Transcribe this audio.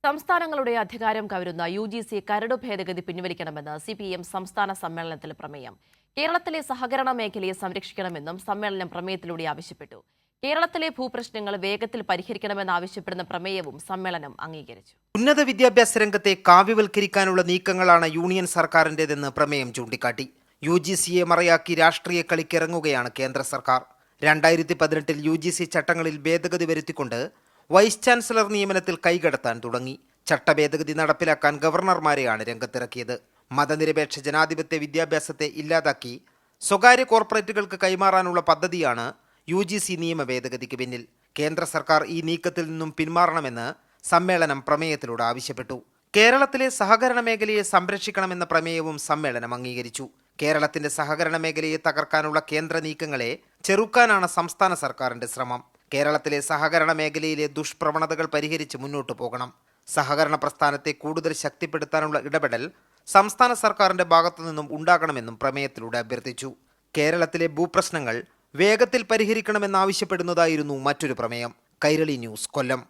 സംസ്ഥാനങ്ങളുടെ അധികാരം കവരുന്ന UGC കരട് ഭേദഗതി പിൻവലിക്കണമെന്ന് CPM സംസ്ഥാന സമ്മേളനത്തിൽ പ്രമേയം. കേരളത്തിലെ സഹകരണ മേഖലയെ സംരക്ഷിക്കണമെന്നും സമ്മേളനം പ്രമേയത്തിലൂടെ ആവശ്യപ്പെട്ടു. കേരളത്തിലെ ഭൂപ്രശ്നങ്ങൾ വേഗത്തിൽ പരിഹരിക്കണമെന്നാവശ്യപ്പെടുന്ന പ്രമേയവും സമ്മേളനം അംഗീകരിച്ചു. ഉന്നത വിദ്യാഭ്യാസ രംഗത്തെ കാവ്യവൽക്കരിക്കാനുള്ള നീക്കങ്ങളാണ് യൂണിയൻ സർക്കാരിന്റേതെന്ന് പ്രമേയം ചൂണ്ടിക്കാട്ടി. UGCയെ മറയാക്കി രാഷ്ട്രീയ കളിക്കിറങ്ങുകയാണ് കേന്ദ്ര സർക്കാർ. 2018 UGC ചട്ടങ്ങളിൽ ഭേദഗതി വരുത്തിക്കൊണ്ട് വൈസ് ചാൻസലർ നിയമനത്തിൽ കൈകടത്താൻ തുടങ്ങി. ചട്ടഭേദഗതി നടപ്പിലാക്കാൻ ഗവർണർമാരെയാണ് രംഗത്തിറക്കിയത്. മതനിരപേക്ഷ ജനാധിപത്യ വിദ്യാഭ്യാസത്തെ ഇല്ലാതാക്കി സ്വകാര്യ കോർപ്പറേറ്റുകൾക്ക് കൈമാറാനുള്ള പദ്ധതിയാണ് UGC നിയമ ഭേദഗതിക്ക് പിന്നിൽ. കേന്ദ്ര സർക്കാർ ഈ നീക്കത്തിൽ നിന്നും പിന്മാറണമെന്ന് സമ്മേളനം പ്രമേയത്തിലൂടെ ആവശ്യപ്പെട്ടു. കേരളത്തിലെ സഹകരണ മേഖലയെ സംരക്ഷിക്കണമെന്ന പ്രമേയവും സമ്മേളനം അംഗീകരിച്ചു. കേരളത്തിന്റെ സഹകരണ മേഖലയെ തകർക്കാനുള്ള കേന്ദ്ര നീക്കങ്ങളെ ചെറുക്കാനാണ് സംസ്ഥാന സർക്കാരിന്റെ ശ്രമം. കേരളത്തിലെ സഹകരണ മേഖലയിലെ ദുഷ്പ്രവണതകൾ പരിഹരിച്ച് മുന്നോട്ടു പോകണം. സഹകരണ പ്രസ്ഥാനത്തെ കൂടുതൽ ശക്തിപ്പെടുത്താനുള്ള ഇടപെടൽ സംസ്ഥാന സർക്കാരിന്റെ ഭാഗത്തു നിന്നും ഉണ്ടാകണമെന്നും പ്രമേയത്തിലൂടെ അഭ്യർത്ഥിച്ചു. കേരളത്തിലെ ഭൂപ്രശ്നങ്ങൾ വേഗത്തിൽ പരിഹരിക്കണമെന്നാവശ്യപ്പെടുന്നതായിരുന്നു മറ്റൊരു പ്രമേയം. കൈരളി ന്യൂസ്, കൊല്ലം.